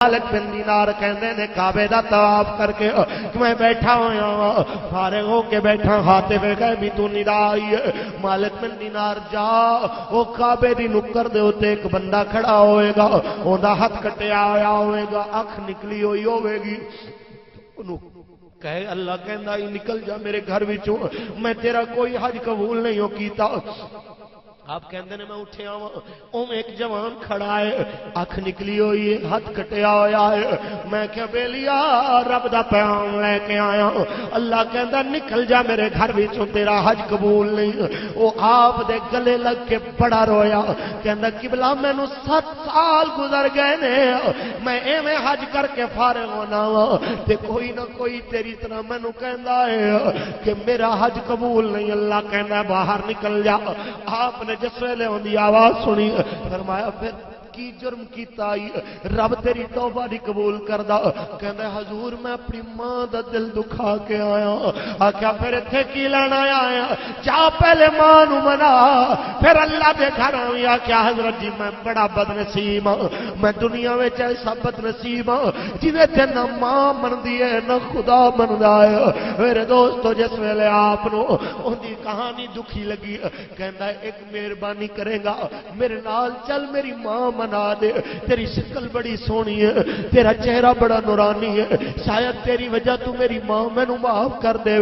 مالک بن دینار کہندے نے کعبے دا طواف کر کے میں بیٹھا ہویا فارغ ہو کے بیٹھا ہاتھ پہ گئے بھی تو ندا آئی ہے مالک بن دینار جا وہ کعبے دی نکر دے ہوتے ایک بندہ کھڑا ہوئے گا اوندا ہاتھ کٹیا ہویا ہوئے گا اکھ نکلی ہوئی ہوئے گی کہے اللہ کہندا ہی نکل جا میرے گھر وچوں میں تیرا کوئی حج قبول نہیں ہو کیتا آپ کہندے نے میں اٹھے آواں اوم ایک جوان کھڑا ہے اکھ نکلی ہوئی ہے ہاتھ کٹیا ہویا ہے میں کہ بیلیا رب دا پیغام لے کے آیا اللہ کہندا نکل جا میرے گھر وچوں تیرا حج قبول نہیں او آپ دے گلے لگ کے بڑا رویا کہندا قبلہ مینوں 7 سال گزر گئے نے میں ایویں حج کر کے فارغ ہونا وا تے کوئی نہ کوئی تیری طرح مینوں کہندا ہے کہ میرا حج قبول نہیں اللہ کہندا باہر نکل جا آپ نے جس ویلے ہوندی آواز سنی فرمایا پھر کی جرم کیتا رب تیری توبہ نہیں قبول کردا کہندا حضور میں اپنی ماں دا دل دکھا کے آیا آکھیا پھر ایتھے کی لینا آیا جا پہلے ماں نو منا پھر اللہ دے گھر آیا کیا حضرت جی میں بڑا بد نصیب ہاں میں دنیا وچ ایسا بد نصیب ہاں جویں تے نہ ماں مندی ہے نہ خدا مندا ہے میرے دوستو جس ویلے آپ نو اودی کہانی دکھی لگی کہندا ایک مہربانی کرے گا میرے نال چل میری ماں منا دے تیری شکل بڑی سونی ہے تیرا چہرہ بڑا نورانی ہے شاید تیری وجہ تو میری ماں مینوں معاف کر دے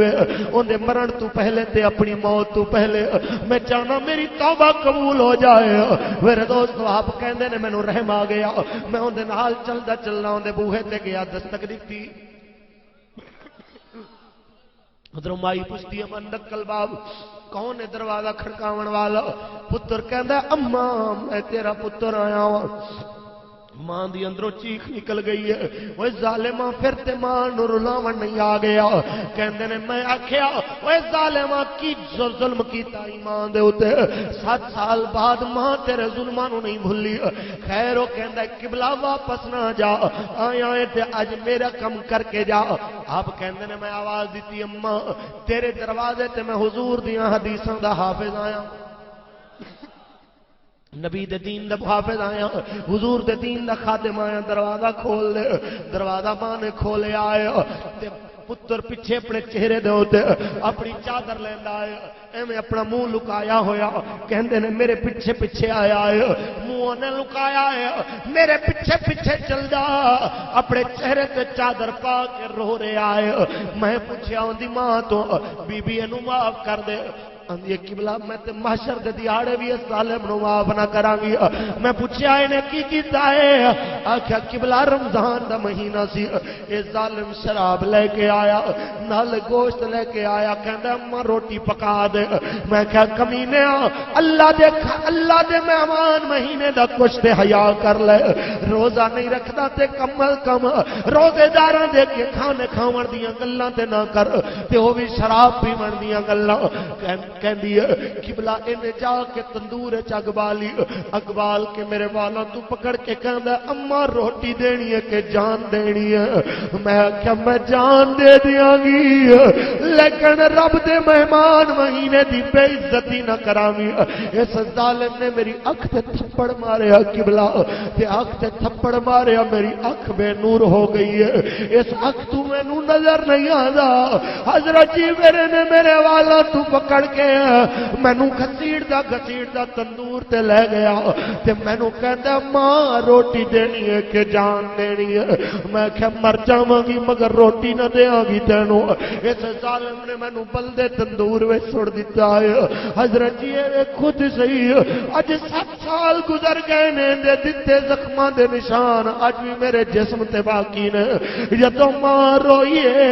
اوندے مرن تو پہلے تے اپنی موت تو پہلے میں چاہنا میری توبہ قبول ہو جائے میرے دوستو آپ کہندے نے مینوں رحم آ گیا میں اوندے نال چلدا چلنا اوندے بوہے تے گیا دستک دتی ادھر مائی پوچھتی ہے من نکل باب کون ہے دروازہ کھڑکاون والا پتر کہندا اماں میں تیرا پتر آیا ہوں ماں دی اندروں چیخ نکل گئی ہے اوے ظالماں پھر تے ماں نو رلاون نہیں آ گیا کہندے نے میں آکھیا اوے ظالماں کی ظلم کیتا ایمان دے اوتے 7 سال بعد ماں تیرے ظلماں نو نہیں بھلی خیر او کہندا قبلہ واپس نہ جا آیا ہے تے اج میرا کم کر کے جا آپ کہندے نے میں آواز دتی اماں تیرے دروازے تے میں حضور دیاں حدیثاں دا حافظ آیا نبی دے دین دا حافظ آیا حضور دے دین دا خادم آیا دروازہ کھول دے دروازہ ماں نے کھولے آئے تے پتر پیچھے اپنے چہرے دے ہوتے اپنی چادر لیندا آئے ایویں اپنا منہ لکایا ہویا کہندے نے میرے پیچھے پیچھے آیا ہے منہ نے لکایا ہے میرے پیچھے پیچھے چل جا اپنے چہرے تے چادر پا کے رو رہے آئے میں پوچھیا ہوندی ماں تو بی بی اینو معاف کر دے یہ قبلہ میں تے محشر دے دیاڑے بھی اس ظالم نو معاف نہ کراں گی میں پوچھیا انہیں کی کیتا ہے آکھیا قبلہ رمضان دا مہینہ سی اے ظالم شراب لے کے آیا نال گوشت لے کے آیا کہندا اماں روٹی پکا دے میں کہا کمینے اللہ دے مہمان مہینے دا کچھ تے حیا کر لے روزہ نہیں رکھدا تے کم از کم روزے داراں دے کے کھانے کھاون دیاں گلاں تے نہ کر تے او بھی شراب پیون دیاں گلاں کہندی ہے قبلہ انہیں جا کے تندور اگبالی اگبال کے میرے والا تو پکڑ کے کہندا اماں روٹی دینی ہے کہ جان دینی ہے میں کیا میں جان دے دیاں گی لیکن رب دے مہمان مہینے دی بے عزتی نہ کراوی اس ظالم نے میری اکھ تے تھپڑ ماریا قبلہ تے اکھ تے تھپڑ ماریا میری اکھ بے نور ہو گئی ہے اس اکھ تو مینوں نظر نہیں آندا حضرت جی میرے والا تو پکڑ کے مینوں گھسیڑ دا تندور تے لے گیا تے مینوں کہندا ماں روٹی دینی ہے کہ جان دینی ہے میں کہ مر جاواں گی مگر روٹی نہ دیاں گی تینوں اس ظالم نے مینوں بلدے تندور وچ سڑ دتا ہے حضرت جی خود صحیح اج 7 سال گزر گئے نے دے دتے زخماں دے نشان اج بھی میرے جسم تے باقی نے جدوں ماں روئی ہے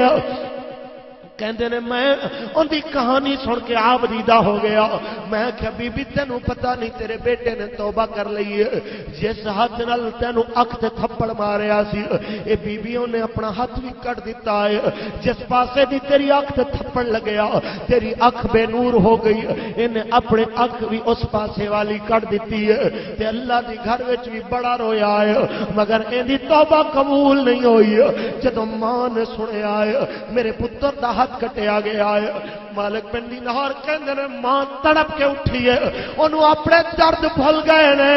کہندے نے میں ان دی کہانی سن کے آپ دیدہ ہو گیا میں کہ بی بی تینوں پتہ نہیں تیرے بیٹے نے توبہ کر لئی ہے جس ہاتھ نال تینوں اکھ تے تھپڑ ماریا سی اے بیبیوں نے اپنا ہاتھ بھی کٹ دیتا ہے جس پاسے دی تیری اکھ تے تھپڑ لگیا تیری اکھ بے نور ہو گئی انہیں اپنے اکھ بھی اس پاسے والی کٹ دیتی ہے تے اللہ دی گھر وچ بھی بڑا رویا ہے مگر ان دی توبہ قبول نہیں ہوئی جدوں ماں نے سنیا ہے میرے پتر دا کٹیا گیا ہے مالک بن دینار کہندے نے ماں تڑپ کے اٹھی ہے انہوں اپنے درد بھول گئے نے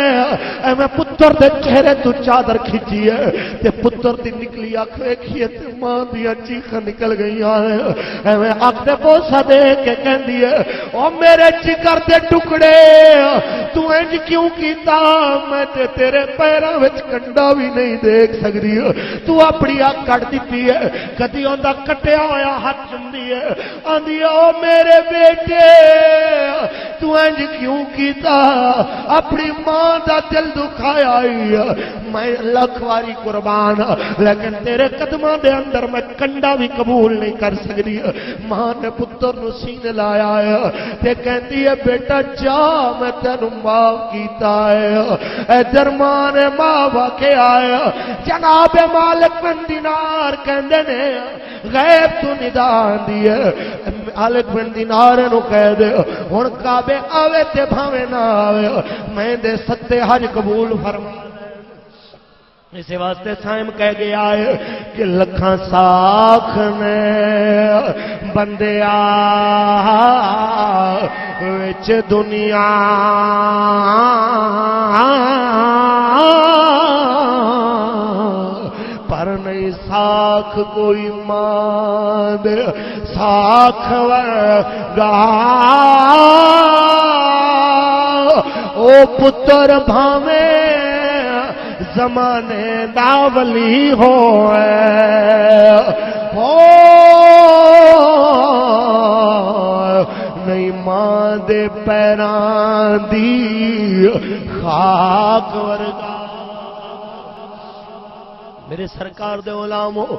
ایویں پتر دے چہرے تو چادر کھچی ہے تے پتر دی نکلی اکھ ویکھی تے ماں دی چیخاں نکل گئیاں ایویں اکھ دے بوسا دے کے کہندی ہے او میرے جگر دے ٹکڑے تو انج کیوں کیتا میں تے تیرے پیراں وچ کنڈا بھی نہیں دیکھ سکدی تو اپنی اکھ کٹ دتی ہے کدی اوندا کٹیا ہویا ہاتھ چمدی ہے آندی او میرے بیٹے تو انج کیوں کیتا اپنی ماں دا دل دکھایا میں لکھ واری قربان لیکن تیرے قدماں دے اندر میں کنڈا بھی قبول نہیں کر سکتی ماں نے پتر نو سینے لایا ہے تے کہندی ہے بیٹا جا میں تینوں معاف کیتا ہے ادھر ماں نے معاف کے آیا جناب مالک بن دینار کہندے نے غیب تو ندا آندی ہے مالک بن دینار نو کہہ دے ہن کعبے آوے تے بھاوے نہ آوے میں دے ستے حج قبول فرما اسی واسطے سائم کہہ گیا ہے کہ لکھاں ساکھ نے بندے وچ دنیا پر نہیں ساکھ کوئی ماں دے ساکھ ورگا او پتر بھاویں زمانے دا ولی نہیں ماں دے پیران دی خاک ورگا میرے سرکار دے علماء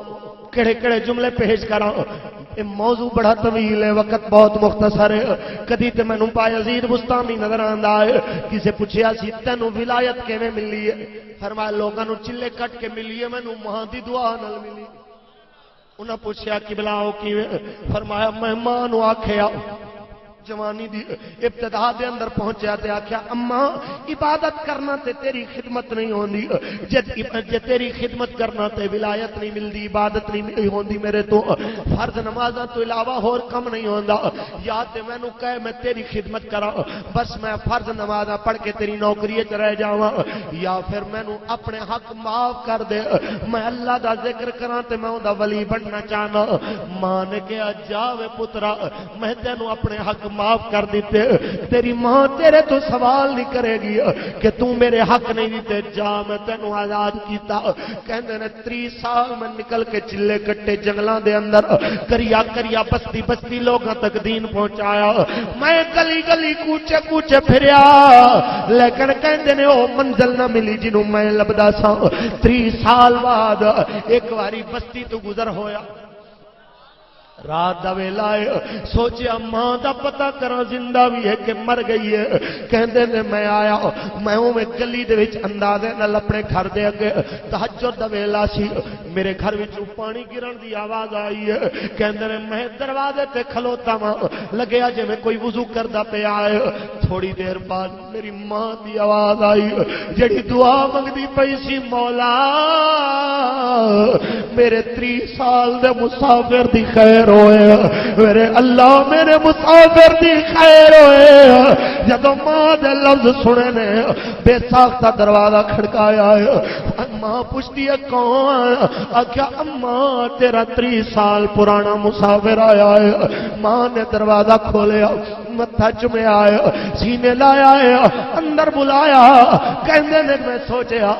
کڑے کڑے جملے پیش کراں یہ موضوع بڑا طویل ہے وقت بہت مختصر ہے کدی تے مینوں بایزید بستامی نظر آندا ہے کسے پوچھیا سی تینوں ولایت کیویں ملی ہے فرمایا لوگاں نوں چلے کٹ کے ملی ہے مینوں ماں دی دعا نال ملی انہاں پوچھیا قبلہ او کیویں فرمایا میں ماں نوں آکھیا جوانی دی ابتدا دے اندر پہنچیا تے آکھیا اماں عبادت کرنا تے تیری خدمت نہیں ہوندی جے تیری خدمت کرنا تے ولایت نہیں ملدی عبادت نہیں ہوندی میرے تو فرض نمازاں تو علاوہ اور کم نہیں ہوندا یا تے مینوں کہے میں تیری خدمت کراں بس میں فرض نمازاں پڑھ کے تیری نوکری وچ رہ جاواں یا پھر مینوں اپنے حق معاف کر دے میں اللہ دا ذکر کراں تے میں اوندا ولی بننا چاہنا ماں نے کہا جاوے پترا میں تینوں اپنے حق معاف کر دیتے تیری ماں تیرے تو سوال نہیں کرے گی کہ تو میرے حق نہیں دیتے جا میں تینوں آزاد کیتا کہندے نے 30 سال میں نکل کے چلے کٹے جنگلاں دے اندر کریا کریا بستی بستی لوگاں تک دین پہنچایا میں گلی گلی کوچے کوچے پھریا لیکن کہندے نے او منزل نہ ملی جنوں میں لبدا سا 30 سال بعد ایک واری بستی تو گزر ہویا رات دا ویلا ہے سوچیا ماں دا پتہ کراں زندہ بھی ہے کہ مر گئی ہے کہندے نے میں آیا میں اوویں گلی دے وچ اندازے نال اپنے گھر دے اگے تہجد دا ویلا سی میرے گھر وچوں پانی گرن دی آواز آئی ہے کہندے نے میں دروازے تے کھلوتا ہاں لگیا جویں کوئی وضو کردا پیا ہے تھوڑی دیر بعد میری ماں دی آواز آئی جڑی دعا منگدی پئی سی مولا میرے 30 سال دے مسافر دی خیر ہوئے میرے اللہ میرے مسافر دی خیر ہوئے جدو ماں دے لفظ سنے نے بے ساختہ دروازہ کھڑکایا ہے ماں پوچھتی ہے کون آکھیا اماں تیرا 30 سال پرانا مسافر آیا ہے ماں نے دروازہ کھولیا متھا چومیا ہے سینے لایا ہے اندر بلایا کہندے نے میں سوچیا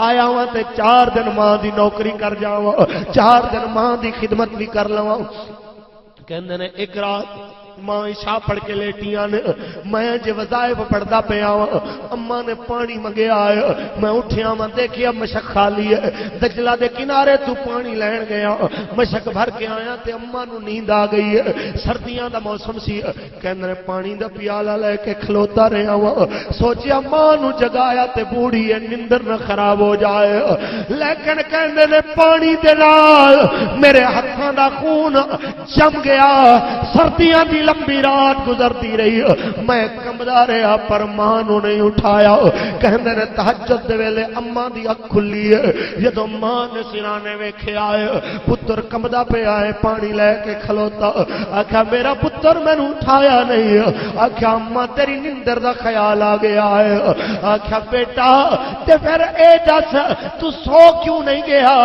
آیا ہوں تے 4 دن ماں دی نوکری کر جاواں 4 دن ماں دی خدمت بھی کر لواں کہندے نے ایک رات ماں عشاء پڑھ کے لیٹیاں نے میں جے وظائف پڑھدا پیا اماں نے پانی منگیا ہے میں اٹھیا میں دیکھیا مشک خالی ہے دجلہ دے کنارے تو پانی لین گیا مشک بھر کے آیا تے اماں نو نیند آ گئی ہے سردیاں دا موسم سی کہندے نے پانی دا پیالہ لے کے کھلوتا رہیا وا سوچیا ماں نو جگایا تے بوڑھی ہے نیندر نہ خراب ہو جائے لیکن کہندے نے پانی دے نال میرے ہتھاں دا خون جم گیا سردیاں دی لمبی رات گزرتی رہی میں کمرے کمدا رہا پر ماں نو نہیں اٹھایا کہندے نے تہجد دے ویلے اما دی اکھ کھلی ہے جدوں ماں نے سرانے ویکھیا ہے پتر کمدا پیا ہے پانی لے کے کھلوتا آکھیا میرا پتر مینوں اٹھایا نہیں آکھیا اما تیری نیندر دا خیال آ گیا ہے آکھیا بیٹا تے پھر اے دس تو سو کیوں نہیں گیا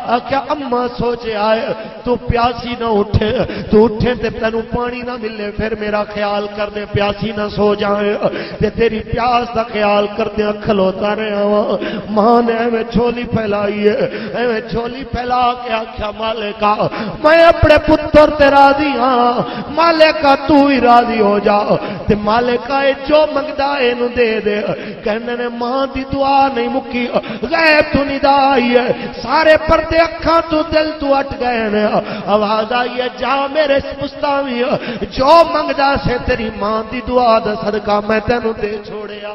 آکھیا اما سوچے آئے تو پیاسی نہ اٹھے تو اٹھے تے تینوں پانی نہ ملے پھر میرا خیال کر دے پیاسی نہ سو جائے تے تیری پیاس دا خیال کرتے کھلوتا رہا ہوا ماں نے ایویں جھولی پھیلائی ہے ایویں جھولی پھیلا کے آکھیا مالکا میں اپنے پتر تے راضی ہاں مالکا تو ہی راضی ہو جا تے مالکا اے جو منگدا اے نو دے دے کہنے نے ماں دی دعا نہیں مکی غیب تو ندا آئی ہے سارے پردے اکھاں تو دل تو اٹھ گئے نے آواز آئی ہے جا میرے مستاوی جو منگدا سے تیری ماں دی دعا دا صدقہ میں تینوں دے چھوڑیا